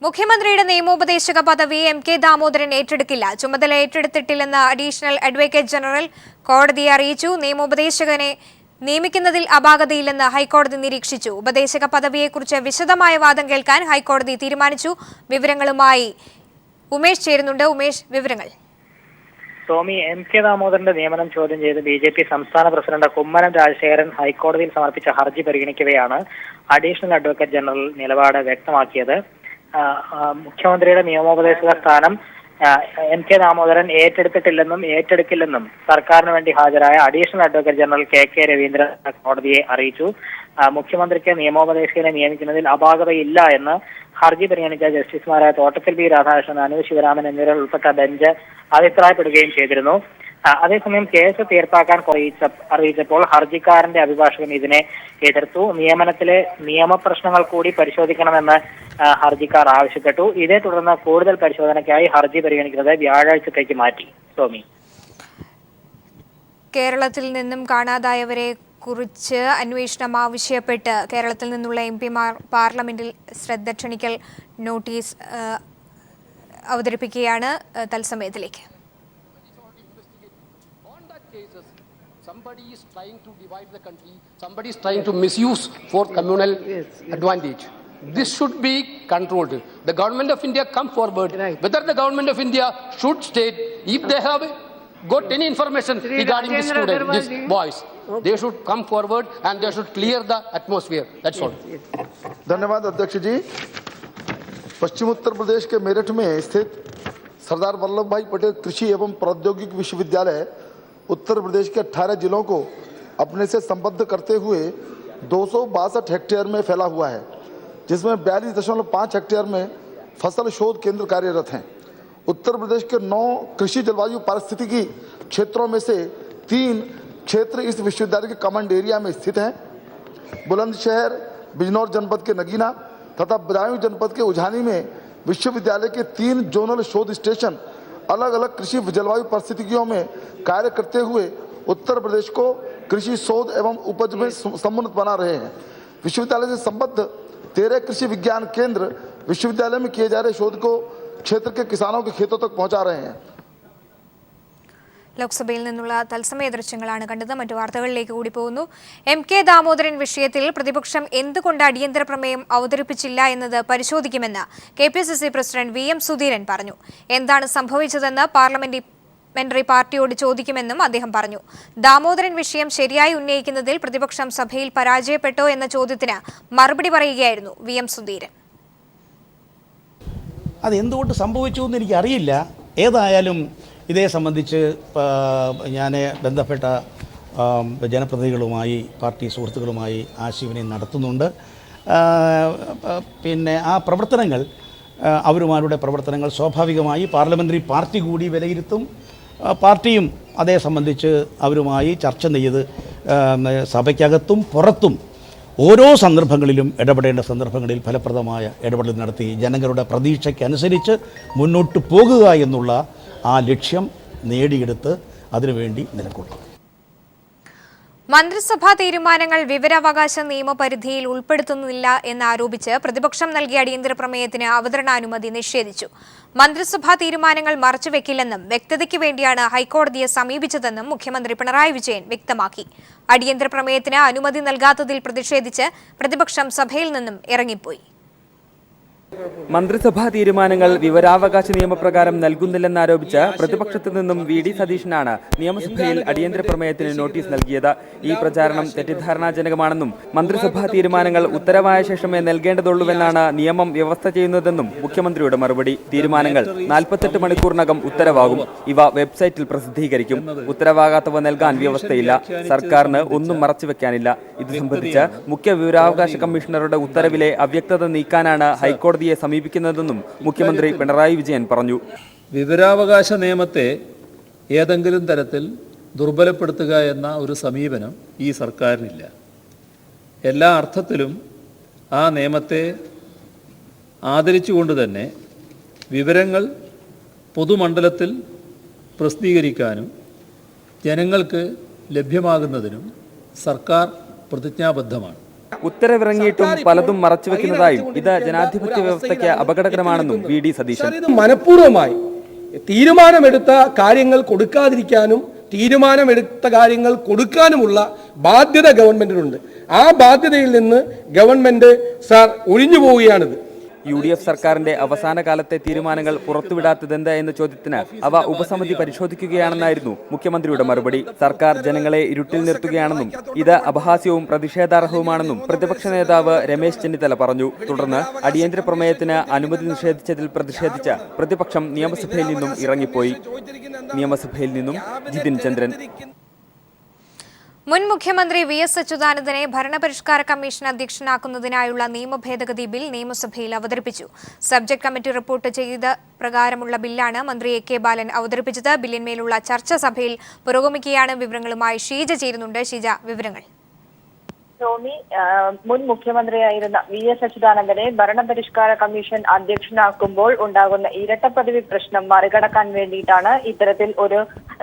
മുഖ്യമന്ത്രിയുടെ നിയമോപദേശക പദവി എം.കെ. ദാമോദരൻ ഏറ്റെടുക്കില്ല. ചുമതല ഏറ്റെടുത്തിട്ടില്ലെന്ന് അഡീഷണൽ അഡ്വക്കേറ്റ് ജനറൽ കോടതിയെ അറിയിച്ചു. നിയമോപദേശകനെ നിയമിക്കുന്നതിൽ അപാകതയില്ലെന്ന് ഹൈക്കോടതി നിരീക്ഷിച്ചു. ഉപദേശക പദവിയെക്കുറിച്ച് വിശദമായ വാദം കേൾക്കാൻ ഹൈക്കോടതി തീരുമാനിച്ചു. വിവരങ്ങളുമായി ഉമേഷ് ചേരുന്നുണ്ട്. ഉമേഷ്, വിവരങ്ങൾ. സ്വാമി എം.കെ. ദാമോദരന്റെ നിയമനം ചോദ്യം ചെയ്ത് ബി.ജെ.പി. സംസ്ഥാന പ്രസിഡന്റ് കുമ്മനം രാജശേഖരൻ ഹൈക്കോടതിയിൽ സമർപ്പിച്ച ഹർജി പരിഗണിക്കവെയാണ് അഡീഷണൽ അഡ്വക്കേറ്റ് ജനറൽ നിലപാട് വ്യക്തമാക്കിയത്. മുഖ്യമന്ത്രിയുടെ നിയമോപദേശക സ്ഥാനം എം.കെ. ദാമോദരൻ ഏറ്റെടുത്തിട്ടില്ലെന്നും ഏറ്റെടുക്കില്ലെന്നും സർക്കാരിന് വേണ്ടി ഹാജരായ additional advocate general K Raveendran കോടതിയെ അറിയിച്ചു. മുഖ്യമന്ത്രിക്ക് നിയമോപദേശകനെ നിയമിക്കുന്നതിൽ അപാകതയില്ല എന്ന് ഹർജി പരിഗണിച്ച ജസ്റ്റിസുമാരായ തോട്ടത്തിൽ ബി രാധാകൃഷ്ണൻ, അനു ശിവരാമൻ എന്നിവർ ഉൾപ്പെട്ട ബെഞ്ച് അഭിപ്രായപ്പെടുകയും ചെയ്തിരുന്നു. അതേസമയം കേസ് തീർപ്പാക്കാൻ അറിയിച്ചപ്പോൾ ഹർജിക്കാരന്റെ അഭിഭാഷകൻ ഇതിനെ എതിർത്തു. നിയമനത്തിലെ നിയമപ്രശ്നങ്ങൾ കൂടി പരിശോധിക്കണമെന്ന് ഹർജിക്കാർ ആവശ്യപ്പെട്ടു. ഇതേ തുടർന്ന് കൂടുതൽ പരിശോധനയ്ക്കായി ഹർജി പരിഗണിക്കുന്നത് വ്യാഴാഴ്ചത്തേക്ക് മാറ്റി. സ്വാമി, കേരളത്തിൽ നിന്നും കാണാതായവരെ കുറിച്ച് അന്വേഷണം ആവശ്യപ്പെട്ട് കേരളത്തിൽ നിന്നുള്ള എം.പിമാർ പാർലമെന്റിൽ ശ്രദ്ധ ക്ഷണിക്കൽ നോട്ടീസ് അവതരിപ്പിക്കുകയാണ്. തത്സമയത്തിലേക്ക്. Somebody is trying to divide the country, somebody is trying to misuse for communal advantage. This should be controlled. The government of India come forward. Whether the government of India should state, if they have got any information regarding this student, these boys, they should come forward and they should clear the atmosphere. That's all. धन्यवाद अध्यक्ष जी। पश्चिम उत्तर प्रदेश के मेरठ में स्थित सरदार वल्लभ भाई पटेल कृषि एवं प्रौद्योगिक विश्वविद्यालय उत्तर प्रदेश के 18 जिलों को अपने से संबद्ध करते हुए 262 हेक्टेयर में फैला हुआ है, जिसमें 42.5 हेक्टेयर में फसल शोध केंद्र कार्यरत हैं। उत्तर प्रदेश के 9 कृषि जलवायु पारिस्थितिकी क्षेत्रों में से 3 क्षेत्र इस विश्वविद्यालय के कमांड एरिया में स्थित हैं। बुलंदशहर, बिजनौर जनपद के नगीना तथा बदायूं जनपद के उझानी में विश्वविद्यालय के 3 जोनल शोध स्टेशन अलग अलग कृषि जलवायु परिस्थितियों में कार्य करते हुए उत्तर प्रदेश को कृषि शोध एवं उपज में समुन्नत बना रहे हैं। विश्वविद्यालय से संबद्ध 13 कृषि विज्ञान केंद्र विश्वविद्यालय में किए जा रहे शोध को क्षेत्र के किसानों के खेतों तक पहुंचा रहे हैं। ലോക്സഭയിൽ നിന്നുള്ള തത്സമയ ദൃശ്യങ്ങളാണ് കണ്ടത്. മറ്റു വാർത്തകളിലേക്ക് കൂടി പോകുന്നു. എം.കെ. ദാമോദരൻ വിഷയത്തിൽ പ്രതിപക്ഷം എന്തുകൊണ്ട് അടിയന്തര പ്രമേയം അവതരിപ്പിച്ചില്ല എന്നത് പരിശോധിക്കുമെന്ന് കെ.പി.സി.സി. President VM. സുധീരൻ പറഞ്ഞു. എന്താണ് സംഭവിച്ചതെന്ന് പാർലമെന്ററി പാർട്ടിയോട് ചോദിക്കുമെന്നും അദ്ദേഹം പറഞ്ഞു. ദാമോദരൻ വിഷയം ശരിയായി ഉന്നയിക്കുന്നതിൽ പ്രതിപക്ഷം സഭയിൽ പരാജയപ്പെട്ടോ എന്ന ചോദ്യത്തിന് മറുപടി പറയുകയായിരുന്നു വി.എം. സുധീരൻ. അതെന്തുകൊണ്ട് സംഭവിച്ചു എന്ന് എനിക്കറിയില്ല. ഏതായാലും ഇതേ സംബന്ധിച്ച് ഞാൻ ബന്ധപ്പെട്ട ജനപ്രതിനിധികളുമായി പാർട്ടി സുഹൃത്തുക്കളുമായി ആശയവിനിമയം നടത്തുന്നുണ്ട്. പിന്നെ ആ പ്രവർത്തനങ്ങൾ അവരുടെ പ്രവർത്തനങ്ങൾ സ്വാഭാവികമായി പാർലമെൻ്ററി പാർട്ടി കൂടി വിലയിരുത്തും. പാർട്ടിയും അതേ സംബന്ധിച്ച് അവരുമായി ചർച്ച ചെയ്ത് സഭയ്ക്കകത്തും പുറത്തും ഓരോ സന്ദർഭങ്ങളിലും ഇടപെടേണ്ട സന്ദർഭങ്ങളിൽ ഫലപ്രദമായ ഇടപെടൽ നടത്തി ജനങ്ങളുടെ പ്രതീക്ഷയ്ക്കനുസരിച്ച് മുന്നോട്ട് പോകുക എന്നുള്ള ആ ലക്ഷ്യം നേടിയെടുത്ത് അതിനുവേണ്ടി നിലകൊള്ളും. മന്ത്രിസഭാ തീരുമാനങ്ങൾ വിവരാവകാശ നിയമപരിധിയിൽ ഉൾപ്പെടുത്തുന്നില്ല എന്നാരോപിച്ച് പ്രതിപക്ഷം നൽകിയ അടിയന്തര പ്രമേയത്തിന് അവതരണാനുമതി നിഷേധിച്ചു. മന്ത്രിസഭാ തീരുമാനങ്ങൾ മറച്ചുവെക്കില്ലെന്നും വ്യക്തതയ്ക്ക് വേണ്ടിയാണ് ഹൈക്കോടതിയെ സമീപിച്ചതെന്നും മുഖ്യമന്ത്രി പിണറായി വിജയൻ വ്യക്തമാക്കി. അടിയന്തര പ്രമേയത്തിന് അനുമതി നൽകാത്തതിൽ പ്രതിഷേധിച്ച് പ്രതിപക്ഷം സഭയിൽ നിന്നും ഇറങ്ങിപ്പോയി. മന്ത്രിസഭാ തീരുമാനങ്ങൾ വിവരാവകാശ നിയമപ്രകാരം നൽകുന്നില്ലെന്നാരോപിച്ച് പ്രതിപക്ഷത്തു നിന്നും വി.ഡി. സതീശനാണ് നിയമസഭയിൽ അടിയന്തര പ്രമേയത്തിന് നോട്ടീസ് നൽകിയത്. ഈ പ്രചാരണം തെറ്റിദ്ധാരണാജനകമാണെന്നും മന്ത്രിസഭാ തീരുമാനങ്ങൾ ഉത്തരവായ ശേഷമേ നൽകേണ്ടതുള്ളൂവെന്നാണ് നിയമം വ്യവസ്ഥ ചെയ്യുന്നതെന്നും മുഖ്യമന്ത്രിയുടെ മറുപടി. തീരുമാനങ്ങൾ 48 മണിക്കൂറിനകം ഉത്തരവാകും. ഇവ വെബ്സൈറ്റിൽ പ്രസിദ്ധീകരിക്കും. ഉത്തരവാകാത്തവ നൽകാൻ വ്യവസ്ഥയില്ല. സർക്കാരിന് ഒന്നും മറച്ചുവെക്കാനില്ല. ഇത് സംബന്ധിച്ച് മുഖ്യ വിവരാവകാശ കമ്മീഷണറുടെ ഉത്തരവിലെ അവ്യക്തത നീക്കാനാണ് ഹൈക്കോടതി സമീപിക്കുന്നതെന്നും മുഖ്യമന്ത്രി പിണറായി വിജയൻ പറഞ്ഞു. വിവരാവകാശ നിയമത്തെ ഏതെങ്കിലും തരത്തിൽ ദുർബലപ്പെടുത്തുക എന്ന ഒരു സമീപനം ഈ സർക്കാരിനില്ല. എല്ലാ അർത്ഥത്തിലും ആ നിയമത്തെ ആദരിച്ചുകൊണ്ട് തന്നെ വിവരങ്ങൾ പൊതുമണ്ഡലത്തിൽ പ്രസിദ്ധീകരിക്കാനും ജനങ്ങൾക്ക് ലഭ്യമാകുന്നതിനും സർക്കാർ പ്രതിജ്ഞാബദ്ധമാണ്. ഉത്തരവിറങ്ങിയിട്ടും പലതും മറച്ചുവെക്കുന്നതായും ഇത് ജനാധിപത്യ വ്യവസ്ഥയ്ക്ക് അപകടകരമാണെന്നും വി.ഡി. സതീശൻ. മനഃപൂർവ്വമായി തീരുമാനമെടുത്ത കാര്യങ്ങൾ കൊടുക്കാതിരിക്കാനും തീരുമാനമെടുത്ത കാര്യങ്ങൾ കൊടുക്കാനുമുള്ള ബാധ്യത ഗവൺമെന്റിനുണ്ട്. ആ ബാധ്യതയിൽ നിന്ന് ഗവൺമെന്റ് ഒഴിഞ്ഞു പോവുകയാണിത്. UDF സർക്കാരിന്റെ അവസാന കാലത്തെ തീരുമാനങ്ങൾ പുറത്തുവിടാത്തതെന്ത് എന്ന ചോദ്യത്തിന് അവ ഉപസമിതി പരിശോധിക്കുകയാണെന്നായിരുന്നു മുഖ്യമന്ത്രിയുടെ മറുപടി. സർക്കാർ ജനങ്ങളെ ഇരുട്ടിൽ നിർത്തുകയാണെന്നും ഇത് അപഹാസ്യവും പ്രതിഷേധാർഹവുമാണെന്നും പ്രതിപക്ഷ നേതാവ് രമേശ് ചെന്നിത്തല പറഞ്ഞു. തുടർന്ന് അടിയന്തര പ്രമേയത്തിന് അനുമതി നിഷേധിച്ചതിൽ പ്രതിഷേധിച്ച് പ്രതിപക്ഷം നിയമസഭയിൽ നിന്നും ഇറങ്ങിപ്പോയി. നിയമസഭയിൽ നിന്നും ജിതിൻ ചന്ദ്രൻ. മുൻ മുഖ്യമന്ത്രി വി.എസ്. അച്യുതാനന്ദനെ ഭരണപരിഷ്കാര കമ്മീഷൻ അധ്യക്ഷനാക്കുന്നതിനായുള്ള നിയമഭേദഗതി ബിൽ നിയമസഭയിൽ അവതരിപ്പിച്ചു. സബ്ജക്ട് കമ്മിറ്റി റിപ്പോർട്ട് ചെയ്ത പ്രകാരമുള്ള ബില്ലാണ് മന്ത്രി എ.കെ. ബാലൻ അവതരിപ്പിച്ചത്. ബില്ലിന്മേലുള്ള ചർച്ച സഭയിൽ പുരോഗമിക്കുകയാണ്. വിവരങ്ങളുമായി ഷീജ ചേരുന്നുണ്ട്. ഷീജ, വിവരങ്ങൾ. ടോമി, മുൻ മുഖ്യമന്ത്രിയായിരുന്ന വി.എസ്. അച്യുതാനന്ദനെ ഭരണപരിഷ്കാര കമ്മീഷൻ അധ്യക്ഷനാക്കുമ്പോൾ ഉണ്ടാകുന്ന ഇരട്ടപ്പദവി പ്രശ്നം മറികടക്കാൻ വേണ്ടിയിട്ടാണ് ഇത്തരത്തിൽ ഒരു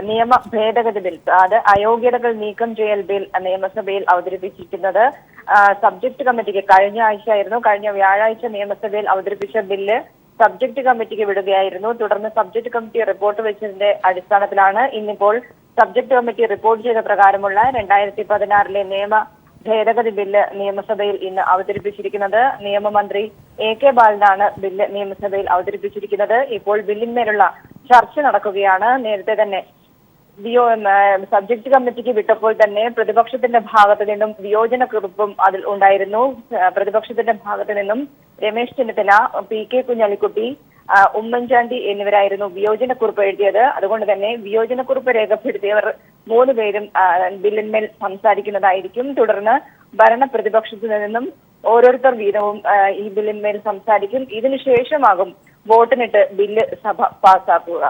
നിയമ ഭേദഗതി ബിൽ, അത് അയോഗ്യതകൾ നീക്കം ചെയ്യൽ ബിൽ നിയമസഭയിൽ അവതരിപ്പിച്ചിരിക്കുന്നത്. സബ്ജക്ട് കമ്മിറ്റിക്ക് കഴിഞ്ഞ വ്യാഴാഴ്ച നിയമസഭയിൽ അവതരിപ്പിച്ച ബില്ല് സബ്ജക്ട് കമ്മിറ്റിക്ക് വിടുകയായിരുന്നു. തുടർന്ന് സബ്ജക്ട് കമ്മിറ്റി റിപ്പോർട്ട് വെച്ചതിന്റെ അടിസ്ഥാനത്തിലാണ് ഇന്നിപ്പോൾ സബ്ജക്ട് കമ്മിറ്റി റിപ്പോർട്ട് ചെയ്ത പ്രകാരമുള്ള 2016 നിയമ ഭേദഗതി ബില്ല് നിയമസഭയിൽ ഇന്ന് അവതരിപ്പിച്ചിരിക്കുന്നത്. നിയമമന്ത്രി എ.കെ. ബാലനാണ് ബില്ല് നിയമസഭയിൽ അവതരിപ്പിച്ചിരിക്കുന്നത്. ഇപ്പോൾ ബില്ലിന്മേലുള്ള ചർച്ച നടക്കുകയാണ്. നേരത്തെ തന്നെ സബ്ജക്ട് കമ്മിറ്റിക്ക് വിട്ടപ്പോൾ തന്നെ പ്രതിപക്ഷത്തിന്റെ ഭാഗത്തു നിന്നും വിയോജനക്കുറിപ്പും അതിൽ ഉണ്ടായിരുന്നു. പ്രതിപക്ഷത്തിന്റെ ഭാഗത്തു നിന്നും രമേശ് ചെന്നിത്തല, പി.കെ. കുഞ്ഞാലിക്കുട്ടി, ഉമ്മൻചാണ്ടി എന്നിവരായിരുന്നു വിയോജനക്കുറിപ്പ് എഴുതിയത്. അതുകൊണ്ട് തന്നെ വിയോജനക്കുറിപ്പ് രേഖപ്പെടുത്തിയവർ 3 പേരും ബില്ലിന്മേൽ സംസാരിക്കുന്നതായിരിക്കും. തുടർന്ന് ഭരണ പ്രതിപക്ഷത്തു നിന്നും ഓരോരുത്തർ വീതവും ഈ ബില്ലിന്മേൽ സംസാരിക്കും. ഇതിനുശേഷമാകും വോട്ടിനിട്ട് ബില്ല് സഭ പാസാക്കുക.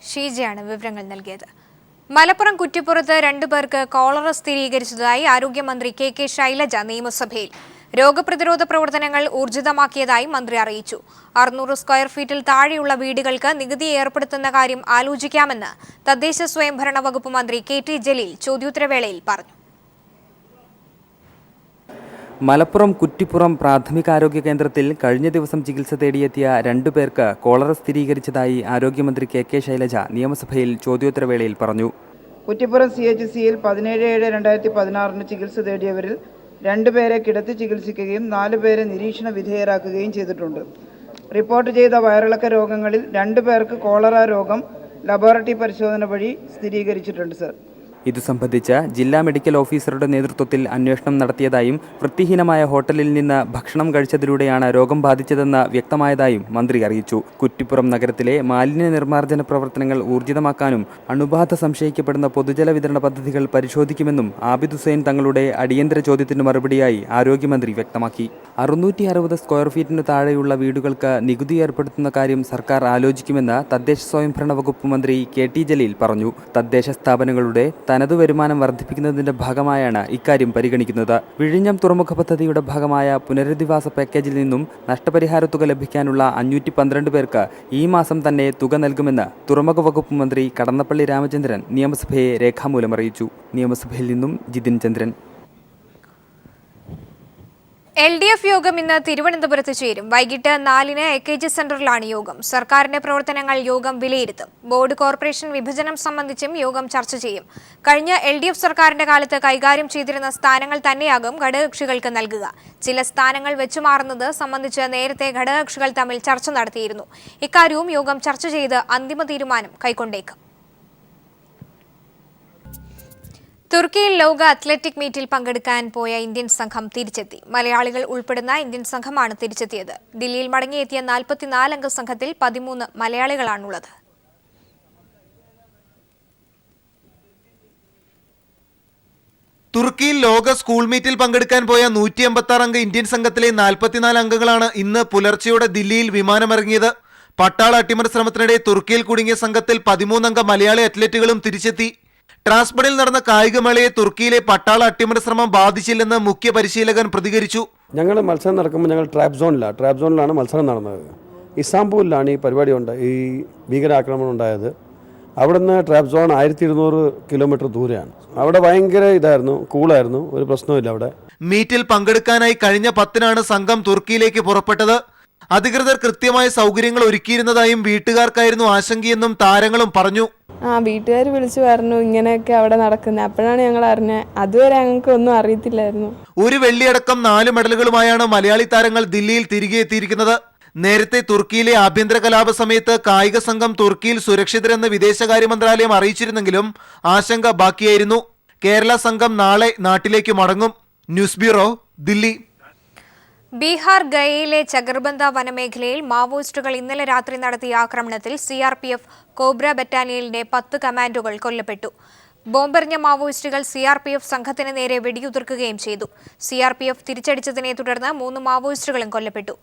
ഷീജയാണ് വിവരങ്ങൾ നൽകിയത്. മലപ്പുറം കുറ്റിപ്പുറത്ത് 2 പേർക്ക് കോളറ സ്ഥിരീകരിച്ചതായി ആരോഗ്യമന്ത്രി കെ ശൈലജ നിയമസഭയിൽ. രോഗപ്രതിരോധ പ്രവർത്തനങ്ങൾ ഊർജിതമാക്കിയതായി മന്ത്രി അറിയിച്ചു. 600 സ്ക്വയർ ഫീറ്റിൽ താഴെയുള്ള വീടുകൾക്ക് നികുതി ഏർപ്പെടുത്തുന്ന കാര്യം ആലോചിക്കാമെന്ന് തദ്ദേശ സ്വയംഭരണ വകുപ്പ് മന്ത്രി കെ.ടി. ജലീൽ ചോദ്യോത്തരവേളയിൽ പറഞ്ഞു. മലപ്പുറം കുറ്റിപ്പുറം പ്രാഥമികാരോഗ്യ കേന്ദ്രത്തിൽ കഴിഞ്ഞ ദിവസം ചികിത്സ തേടിയെത്തിയ 2 പേർക്ക് കോളറ സ്ഥിരീകരിച്ചതായി ആരോഗ്യമന്ത്രി കെ ശൈലജ നിയമസഭയിൽ ചോദ്യോത്തരവേളയിൽ പറഞ്ഞു. കുറ്റിപ്പുറം CHCയിൽ 17/7/2016 ചികിത്സ തേടിയവരിൽ 2 പേരെ കിടത്തി ചികിത്സിക്കുകയും 4 പേരെ നിരീക്ഷണ വിധേയരാക്കുകയും ചെയ്തിട്ടുണ്ട്. റിപ്പോർട്ട് ചെയ്ത വയറിളക്ക രോഗങ്ങളിൽ 2 പേർക്ക് കോളറ രോഗം ലബോറട്ടറി പരിശോധന വഴി സ്ഥിരീകരിച്ചിട്ടുണ്ട് സർ. ഇതു സംബന്ധിച്ച് ജില്ലാ മെഡിക്കൽ ഓഫീസറുടെ നേതൃത്വത്തിൽ അന്വേഷണം നടത്തിയതായും വൃത്തിഹീനമായ ഹോട്ടലിൽ നിന്ന് ഭക്ഷണം കഴിച്ചതിലൂടെയാണ് രോഗം ബാധിച്ചതെന്ന് വ്യക്തമായതായും മന്ത്രി അറിയിച്ചു. കുറ്റിപ്പുറം നഗരത്തിലെ മാലിന്യ നിർമ്മാർജ്ജന പ്രവർത്തനങ്ങൾ ഊർജിതമാക്കാനും അണുബാധ സംശയിക്കപ്പെടുന്ന പൊതുജല വിതരണ പദ്ധതികൾ പരിശോധിക്കുമെന്നും ആബിദ് ഹുസൈൻ തങ്ങളുടെ അടിയന്തര ചോദ്യത്തിന് മറുപടിയായി ആരോഗ്യമന്ത്രി വ്യക്തമാക്കി. 660 സ്ക്വയർ ഫീറ്റിന് താഴെയുള്ള വീടുകൾക്ക് നികുതി ഏർപ്പെടുത്തുന്ന കാര്യം സർക്കാർ ആലോചിക്കുമെന്ന് തദ്ദേശ സ്വയംഭരണ വകുപ്പ് മന്ത്രി കെ.ടി. ജലീൽ പറഞ്ഞു. തദ്ദേശ സ്ഥാപനങ്ങളുടെ തനതു വരുമാനം വർദ്ധിപ്പിക്കുന്നതിന്റെ ഭാഗമായാണ് ഇക്കാര്യം പരിഗണിക്കുന്നത്. വിഴിഞ്ഞം തുറമുഖ പദ്ധതിയുടെ ഭാഗമായ പുനരധിവാസ പാക്കേജിൽ നിന്നും നഷ്ടപരിഹാര തുക ലഭിക്കാനുള്ള 512 പേർക്ക് ഈ മാസം തന്നെ തുക നൽകുമെന്ന് തുറമുഖ വകുപ്പ് മന്ത്രി കടന്നപ്പള്ളി രാമചന്ദ്രൻ നിയമസഭയെ രേഖാമൂലം അറിയിച്ചു. നിയമസഭയിൽ നിന്നും ജിതിൻ ചന്ദ്രൻ. LDF യോഗം ഇന്ന് തിരുവനന്തപുരത്ത് ചേരും. വൈകിട്ട് 4-ന് AKG സെന്ററിലാണ് യോഗം. സർക്കാരിന്റെ പ്രവർത്തനങ്ങൾ യോഗം വിലയിരുത്തും. ബോർഡ് കോർപ്പറേഷൻ വിഭജനം സംബന്ധിച്ചും യോഗം ചർച്ച ചെയ്യും. കഴിഞ്ഞ LDF സർക്കാരിന്റെ കാലത്ത് കൈകാര്യം ചെയ്തിരുന്ന സ്ഥാനങ്ങൾ തന്നെയാകും ഘടകകക്ഷികൾക്ക് നൽകുക. ചില സ്ഥാനങ്ങൾ വെച്ചുമാറുന്നത് സംബന്ധിച്ച് നേരത്തെ ഘടകകക്ഷികൾ തമ്മിൽ ചർച്ച നടത്തിയിരുന്നു. ഇക്കാര്യവും യോഗം ചർച്ച ചെയ്ത് അന്തിമ തീരുമാനം കൈക്കൊണ്ടേക്കും. തുർക്കിയിൽ ലോക അത്ലറ്റിക് മീറ്റിൽ പങ്കെടുക്കാൻ പോയ ഇന്ത്യൻ സംഘം തിരിച്ചെത്തി. മലയാളികൾ ഉൾപ്പെടുന്ന ഇന്ത്യൻ സംഘമാണ് തിരിച്ചെത്തിയത്. ദില്ലിയിൽ മടങ്ങിയെത്തിയ 44 അംഗ സംഘത്തിൽ 13 മലയാളികളാണുള്ളത്. തുർക്കിയിൽ ലോക സ്കൂൾ മീറ്റിൽ പങ്കെടുക്കാൻ പോയ 186 അംഗ ഇന്ത്യൻ സംഘത്തിലെ 44 അംഗങ്ങളാണ് ഇന്ന് പുലർച്ചെയോടെ ദില്ലിയിൽ വിമാനമിറങ്ങിയത്. പട്ടാള അട്ടിമറി ശ്രമത്തിനിടെ തുർക്കിയിൽ കുടുങ്ങിയ സംഘത്തിൽ 13 അംഗ മലയാളി അത്ലറ്റുകളും തിരിച്ചെത്തി. ട്രാൻസ്ബണിൽ നടന്ന കായികമേളയെ തുർക്കിയിലെ പട്ടാള അട്ടിമറി ശ്രമം ബാധിച്ചില്ലെന്ന് മുഖ്യ പരിശീലകൻ പ്രതികരിച്ചു. ഞങ്ങൾ മത്സരം നടക്കുമ്പോൾ ഞങ്ങൾ ട്രാപ്പ് സോണിലാണ് മത്സരം നടന്നത്. ഇസ്താംബൂളിലാണ് ഈ പരിപാടി ഈ ഭീകരാക്രമണം ഉണ്ടായത്. അവിടുന്ന് ട്രാപ്പ് സോൺ 1200 കിലോമീറ്റർ ദൂരെയാണ്. അവിടെ ഭയങ്കര ഇതായിരുന്നു, കൂളായിരുന്നു, ഒരു പ്രശ്നമില്ല അവിടെ. മീറ്റിൽ പങ്കെടുക്കാനായി കഴിഞ്ഞ 10-നാണ് സംഘം തുർക്കിയിലേക്ക് പുറപ്പെട്ടത്. അധികൃതർ കൃത്യമായ സൗകര്യങ്ങൾ ഒരുക്കിയിരുന്നതായും വീട്ടുകാർക്കായിരുന്നു ആശങ്കയെന്നും താരങ്ങളും പറഞ്ഞു. വീട്ടുകാർ വിളിച്ചു പറഞ്ഞു ഇങ്ങനെയൊക്കെ അവിടെ നടക്കുന്നത്. അപ്പോഴാണ് ഞങ്ങൾ അറിഞ്ഞത്. അതുവരെ ഞങ്ങൾക്ക് ഒന്നും അറിയത്തില്ലായിരുന്നു. ഒരു വെള്ളിയടക്കം 4 മെഡലുകളുമായാണ് മലയാളി താരങ്ങൾ ദില്ലിയിൽ തിരികെ എത്തിയിരിക്കുന്നത്. നേരത്തെ തുർക്കിയിലെ ആഭ്യന്തര കലാപ സമയത്ത് കായിക സംഘം തുർക്കിയിൽ സുരക്ഷിതരെന്ന് വിദേശകാര്യ മന്ത്രാലയം അറിയിച്ചിരുന്നെങ്കിലും ആശങ്ക ബാക്കിയായിരുന്നു. കേരള സംഘം നാളെ നാട്ടിലേക്ക് മടങ്ങും. News bureau, Delhi. ബീഹാർ ഗയയിലെ ചഗർബന്ദ വനമേഖലയിൽ മാവോയിസ്റ്റുകൾ ഇന്നലെ രാത്രി നടത്തിയ ആക്രമണത്തിൽ CRPF കോബ്ര ബറ്റാലിയനിലെ 10 കമാൻഡോകൾ കൊല്ലപ്പെട്ടു. ബോംബെറിഞ്ഞ മാവോയിസ്റ്റുകൾ CRPF സംഘത്തിന് നേരെ വെടിയുതിർക്കുകയും ചെയ്തു. CRPF തിരിച്ചടിച്ചതിനെ തുടർന്ന് 3 മാവോയിസ്റ്റുകളും കൊല്ലപ്പെട്ടു.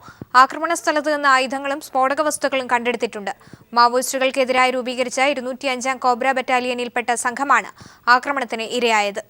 ആക്രമണ സ്ഥലത്ത് നിന്ന് ആയുധങ്ങളും സ്ഫോടക വസ്തുക്കളും കണ്ടെടുത്തിട്ടുണ്ട്. മാവോയിസ്റ്റുകൾക്കെതിരായി രൂപീകരിച്ച 205-ാം കോബ്ര ബറ്റാലിയനിൽപ്പെട്ട സംഘമാണ് ആക്രമണത്തിന് ഇരയായത്.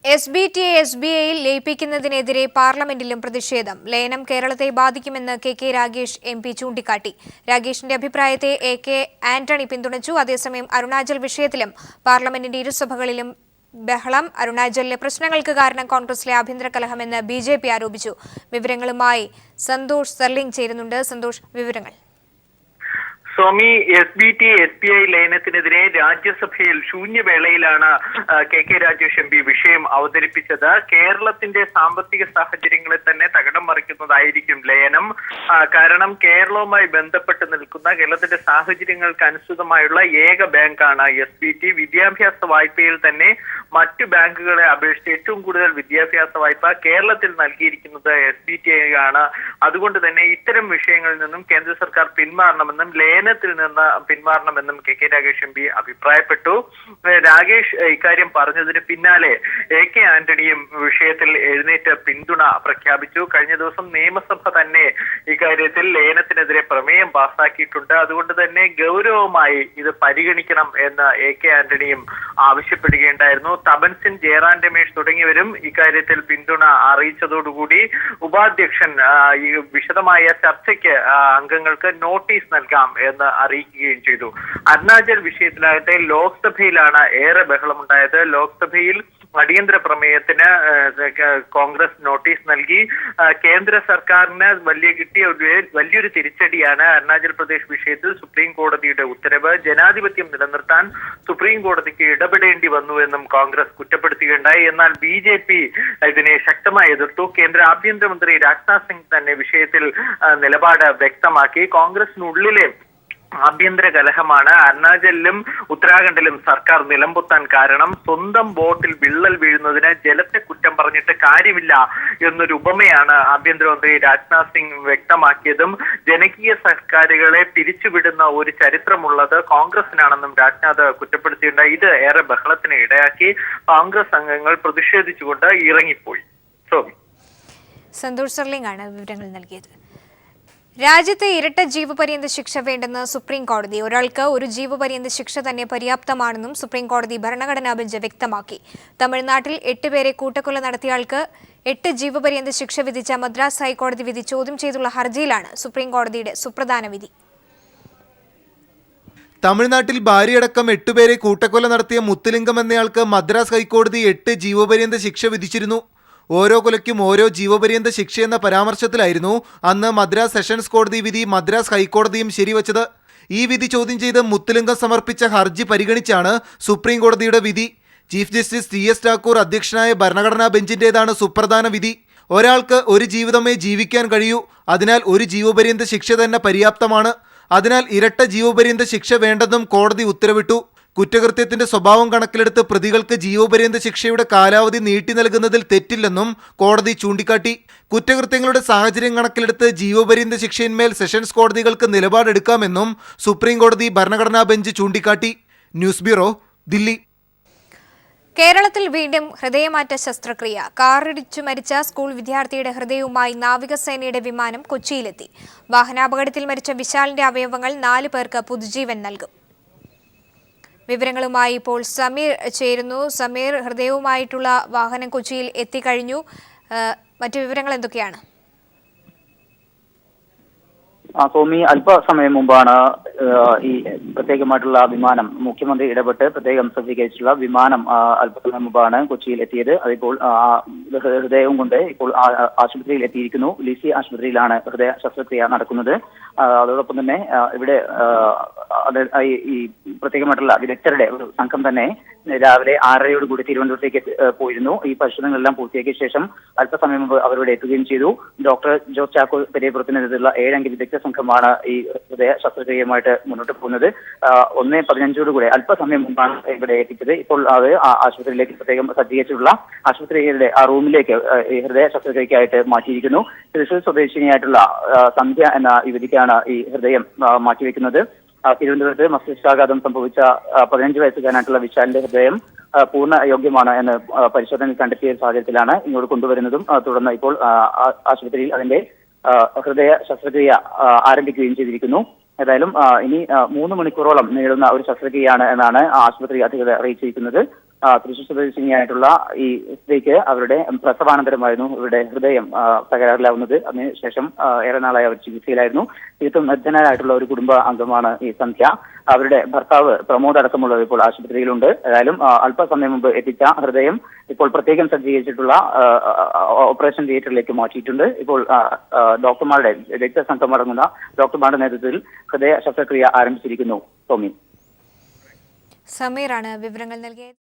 SBTയെ SBIയിൽ ലയിപ്പിക്കുന്നതിനെതിരെ പാർലമെന്റിലും പ്രതിഷേധം. ലയനം കേരളത്തെ ബാധിക്കുമെന്ന് KK രാഗേഷ് MP ചൂണ്ടിക്കാട്ടി. രാഗേഷിന്റെ അഭിപ്രായത്തെ AK ആന്റണി പിന്തുണച്ചു. അതേസമയം അരുണാചൽ വിഷയത്തിലും പാർലമെന്റിന്റെ ഇരുസഭകളിലും ബഹളം. അരുണാചലിലെ പ്രശ്നങ്ങൾക്ക് കാരണം കോൺഗ്രസിലെ ആഭ്യന്തര കലഹമെന്ന് BJP ആരോപിച്ചു. വിവരങ്ങളുമായി സന്തോഷ് സർലിംഗ് ചേരുന്നുണ്ട്. സന്തോഷ്, വിവരങ്ങൾ. സ്വാമി, SBT SBI ലയനത്തിനെതിരെ രാജ്യസഭയിൽ ശൂന്യവേളയിലാണ് KK രാജേഷ് MP വിഷയം അവതരിപ്പിച്ചത്. കേരളത്തിന്റെ സാമ്പത്തിക സാഹചര്യങ്ങളെ തന്നെ തകിടം മറിക്കുന്നതായിരിക്കും ലയനം. കാരണം കേരളവുമായി ബന്ധപ്പെട്ട് നിൽക്കുന്ന കേരളത്തിന്റെ സാഹചര്യങ്ങൾക്ക് അനുസൃതമായുള്ള ഏക ബാങ്കാണ് SBT. വിദ്യാഭ്യാസ വായ്പയിൽ തന്നെ മറ്റു ബാങ്കുകളെ അപേക്ഷിച്ച് ഏറ്റവും കൂടുതൽ വിദ്യാഭ്യാസ വായ്പ കേരളത്തിൽ നൽകിയിരിക്കുന്നത് SBT ആണ്. അതുകൊണ്ട് തന്നെ ഇത്തരം വിഷയങ്ങളിൽ നിന്നും കേന്ദ്ര സർക്കാർ പിന്മാറണമെന്നും ലയനത്തിൽ നിന്ന് പിന്മാറണമെന്നും KK രാഗേഷ് MP അഭിപ്രായപ്പെട്ടു. രാഗേഷ് ഇക്കാര്യം പറഞ്ഞതിന് പിന്നാലെ AK ആന്റണിയും വിഷയത്തിൽ എഴുന്നേറ്റ് പിന്തുണ പ്രഖ്യാപിച്ചു. കഴിഞ്ഞ ദിവസം നിയമസഭ തന്നെ ഇക്കാര്യത്തിൽ ലയനത്തിനെതിരെ പ്രമേയം പാസാക്കിയിട്ടുണ്ട്. അതുകൊണ്ട് തന്നെ ഗൗരവമായി ഇത് പരിഗണിക്കണം എന്ന് AK ആന്റണിയും ആവശ്യപ്പെടുകയുണ്ടായിരുന്നു. തപൻ സിംഗ്, ജയറാം രമേശ് തുടങ്ങിയവരും ഇക്കാര്യത്തിൽ പിന്തുണ അറിയിച്ചതോടുകൂടി ഉപാധ്യക്ഷൻ ഈ വിശദമായ ചർച്ചയ്ക്ക് അംഗങ്ങൾക്ക് നോട്ടീസ് നൽകാം എന്ന് അറിയിക്കുകയും ചെയ്തു. അരുണാചൽ വിഷയത്തിലാകട്ടെ ലോക്സഭയിലാണ് ഏറെ ബഹളമുണ്ടായത്. ലോക്സഭയിൽ അടിയന്തര പ്രമേയത്തിന് കോൺഗ്രസ് നോട്ടീസ് നൽകി. കേന്ദ്ര സർക്കാരിന് വലിയൊരു തിരിച്ചടിയാണ് അരുണാചൽ പ്രദേശ് വിഷയത്തിൽ സുപ്രീം കോടതിയുടെ ഉത്തരവ്. ജനാധിപത്യം നിലനിർത്താൻ സുപ്രീം കോടതിക്ക് ഇടപെടേണ്ടി വന്നുവെന്നും കോൺഗ്രസ് കുറ്റപ്പെടുത്തുകയുണ്ടായി. എന്നാൽ BJP ഇതിനെ ശക്തമായി എതിർത്തു. കേന്ദ്ര ആഭ്യന്തരമന്ത്രി രാജ്നാഥ് സിംഗ് തന്നെ വിഷയത്തിൽ നിലപാട് വ്യക്തമാക്കി. കോൺഗ്രസിനുള്ളിലെ ആഭ്യന്തര കലഹമാണ് അരുണാചലിലും ഉത്തരാഖണ്ഡിലും സർക്കാർ നിലംപൊത്താൻ കാരണം. സ്വന്തം ബോട്ടിൽ വിള്ളൽ വീഴുന്നതിന് ജലത്തെ കുറ്റം പറഞ്ഞിട്ട് കാര്യമില്ല എന്നൊരു ഉപമയാണ് ആഭ്യന്തരമന്ത്രി രാജ്നാഥ് സിംഗ് വ്യക്തമാക്കിയതും. ജനകീയ സർക്കാരുകളെ പിരിച്ചുവിടുന്ന ഒരു ചരിത്രമുള്ളത് കോൺഗ്രസിനാണെന്നും രാജ്നാഥ് കുറ്റപ്പെടുത്തിയിട്ടുണ്ട്. ഇത് ഏറെ ബഹളത്തിന് ഇടയാക്കി. കോൺഗ്രസ് അംഗങ്ങൾ പ്രതിഷേധിച്ചുകൊണ്ട് ഇറങ്ങിപ്പോയി. സന്തോഷ് സർലിംഗ് ആണ് വിവരങ്ങൾ നൽകിയത്. രാജ്യത്ത് ഇരട്ട ജീവപര്യന്ത ശിക്ഷ വേണ്ടെന്ന് സുപ്രീം കോടതി. ഒരാൾക്ക് ഒരു ജീവപര്യന്ത ശിക്ഷ തന്നെ പര്യാപ്തമാണെന്നും സുപ്രീം കോടതി ഭരണഘടനാ ബെഞ്ച് വ്യക്തമാക്കി. തമിഴ്നാട്ടിൽ 8 പേരെ കൂട്ടക്കൊല നടത്തിയയാൾക്ക് 8 ജീവപര്യന്ത ശിക്ഷ വിധിച്ച മദ്രാസ് ഹൈക്കോടതി വിധി ചോദ്യം ചെയ്തുള്ള ഹർജിയിലാണ് സുപ്രീം കോടതിയുടെ സുപ്രധാന വിധി. തമിഴ്നാട്ടിൽ ഭാര്യയടക്കം 8 പേരെ കൂട്ടക്കൊല നടത്തിയ മുത്തുലിംഗം എന്നയാൾക്ക് മദ്രാസ് ഹൈക്കോടതി 8 ജീവപര്യന്ത ശിക്ഷ വിധിച്ചിരുന്നു. ഓരോ കൊലയ്ക്കും ഓരോ ജീവപര്യന്ത ശിക്ഷയെന്ന പരാമർശത്തിലായിരുന്നു അന്ന് മദ്രാസ് സെഷൻസ് കോടതി വിധി മദ്രാസ് ഹൈക്കോടതിയും ശരിവച്ചത്. ഈ വിധി ചോദ്യം ചെയ്ത് മുത്തുലിംഗം സമർപ്പിച്ച ഹർജി പരിഗണിച്ചാണ് സുപ്രീം കോടതിയുടെ വിധി. ചീഫ് ജസ്റ്റിസ് TS ഠാക്കൂർ അധ്യക്ഷനായ ഭരണഘടനാ ബെഞ്ചിന്റേതാണ് സുപ്രധാന വിധി. ഒരാൾക്ക് ഒരു ജീവിതമേ ജീവിക്കാൻ കഴിയൂ. അതിനാൽ ഒരു ജീവപര്യന്ത ശിക്ഷ തന്നെ പര്യാപ്തമാണ്. അതിനാൽ ഇരട്ട ജീവപര്യന്ത ശിക്ഷ വേണ്ടെന്നും കോടതി ഉത്തരവിട്ടു. കുറ്റകൃത്യത്തിന്റെ സ്വഭാവം കണക്കിലെടുത്ത് പ്രതികൾക്ക് ജീവപര്യന്ത ശിക്ഷയുടെ കാലാവധി നീട്ടി നൽകുന്നതിൽ തെറ്റില്ലെന്നും കോടതി ചൂണ്ടിക്കാട്ടി. കുറ്റകൃത്യങ്ങളുടെ സാഹചര്യം കണക്കിലെടുത്ത് ജീവപര്യന്ത ശിക്ഷയിന്മേൽ സെഷൻസ് കോടതികൾക്ക് നിലപാടെടുക്കാമെന്നും സുപ്രീം കോടതി ഭരണഘടനാ ബെഞ്ച് ചൂണ്ടിക്കാട്ടി. News bureau, Delhi. കേരളത്തിൽ വീണ്ടും ഹൃദയമാറ്റ ശസ്ത്രക്രിയ. കാറിടിച്ചു മരിച്ച സ്കൂൾ വിദ്യാർത്ഥിയുടെ ഹൃദയവുമായി നാവികസേനയുടെ വിമാനം കൊച്ചിയിലെത്തി. വാഹനാപകടത്തിൽ മരിച്ച വിശാലിന്റെ അവയവങ്ങൾ 4 പേർക്ക് പുതുജീവൻ നൽകും. വിവരങ്ങളുമായി ഇപ്പോൾ സമീർ ചേരുന്നു. സമീർ, ഹൃദയവുമായിട്ടുള്ള വാഹനം കൊച്ചിയിൽ എത്തിക്കഴിഞ്ഞു. മറ്റു വിവരങ്ങൾ എന്തൊക്കെയാണ്? സോമി, അല്പസമയം മുമ്പാണ് ഈ പ്രത്യേകമായിട്ടുള്ള വിമാനം മുഖ്യമന്ത്രി ഇടപെട്ട് പ്രത്യേകം സജ്ജീകരിച്ചിട്ടുള്ള വിമാനം അല്പസമയം മുമ്പാണ് കൊച്ചിയിൽ എത്തിയത്. അതിപ്പോൾ ഹൃദയവും കൊണ്ട് ഇപ്പോൾ ആശുപത്രിയിൽ എത്തിയിരിക്കുന്നു. ലിസി ആശുപത്രിയിലാണ് ഹൃദയ ശസ്ത്രക്രിയ നടക്കുന്നത്. അതോടൊപ്പം തന്നെ ഇവിടെ ഈ പ്രത്യേകമായിട്ടുള്ള വിദഗ്ധരുടെ ഒരു സംഘം തന്നെ രാവിലെ 6:30 തിരുവനന്തപുരത്തേക്ക് പോയിരുന്നു. ഈ പരിശോധനകളെല്ലാം പൂർത്തിയാക്കിയ ശേഷം അല്പസമയം മുമ്പ് അവരിവിടെ എത്തുകയും ചെയ്തു. ഡോക്ടർ ജോസ് ചാക്കോ പെരിയപുരത്തിന് നേതൃത്വത്തിലുള്ള 7 അംഗ വിദഗ്ധ സംഘമാണ് ഈ ഹൃദയ ശസ്ത്രക്രിയയുമായിട്ട് മുന്നോട്ട് പോകുന്നത്. 1:15 അല്പസമയം മുമ്പാണ് ഇവിടെ എത്തിച്ചത്. ഇപ്പോൾ അത് ആശുപത്രിയിലേക്ക് പ്രത്യേകം സജ്ജീകരിച്ചിട്ടുള്ള ആശുപത്രിയുടെ ആ റൂമിലേക്ക് ഈ ഹൃദയ ശസ്ത്രക്രിയക്കായിട്ട് മാറ്റിയിരിക്കുന്നു. തൃശൂർ സ്വദേശിനിയായിട്ടുള്ള സന്ധ്യ എന്ന യുവതിക്കാണ് ഈ ഹൃദയം മാറ്റിവെക്കുന്നത്. തിരുവനന്തപുരത്ത് മസ്തിഷ്കാഘാതം സംഭവിച്ച 15 വയസ്സുകാരനായിട്ടുള്ള വിശാലിന്റെ ഹൃദയം പൂർണ്ണ യോഗ്യമാണ് എന്ന് പരിശോധനയിൽ കണ്ടെത്തിയ സാഹചര്യത്തിലാണ് ഇങ്ങോട്ട് കൊണ്ടുവരുന്നതും തുടർന്ന് ഇപ്പോൾ ആശുപത്രിയിൽ അതിന്റെ ഹൃദയ ശസ്ത്രക്രിയ ആരംഭിക്കുകയും ചെയ്തിരിക്കുന്നു. ഏതായാലും ഇനി 3 മണിക്കൂറോളം നീളുന്ന ഒരു ശസ്ത്രക്രിയയാണ് എന്നാണ് ആശുപത്രി അധികൃതർ അറിയിച്ചിരിക്കുന്നത്. തൃശൂർ സ്വദേശിനിയായിട്ടുള്ള ഈ സ്ത്രീക്ക് അവരുടെ പ്രസവാനന്തരമായിരുന്നു ഇവരുടെ ഹൃദയം തകരാറിലാവുന്നത്. അതിനുശേഷം ഏറെ നാളായി അവർ ചികിത്സയിലായിരുന്നു. തീർത്തും നിർജ്ജനായിട്ടുള്ള ഒരു കുടുംബ അംഗമാണ് ഈ സന്ധ്യ. അവരുടെ ഭർത്താവ് പ്രമോദ് അടക്കമുള്ളവർ ഇപ്പോൾ ആശുപത്രിയിലുണ്ട്. ഏതായാലും അല്പസമയം മുമ്പ് എത്തിച്ച ഹൃദയം ഇപ്പോൾ പ്രത്യേകം സജ്ജീകരിച്ചിട്ടുള്ള ഓപ്പറേഷൻ തിയേറ്ററിലേക്ക് മാറ്റിയിട്ടുണ്ട്. ഇപ്പോൾ ഡോക്ടർമാരുടെ രക്തസംഘം അടങ്ങുന്ന ഡോക്ടർമാരുടെ നേതൃത്വത്തിൽ ഹൃദയ ശസ്ത്രക്രിയ ആരംഭിച്ചിരിക്കുന്നു. ടോമി സമീറാണ് വിവരങ്ങൾ നൽകിയത്.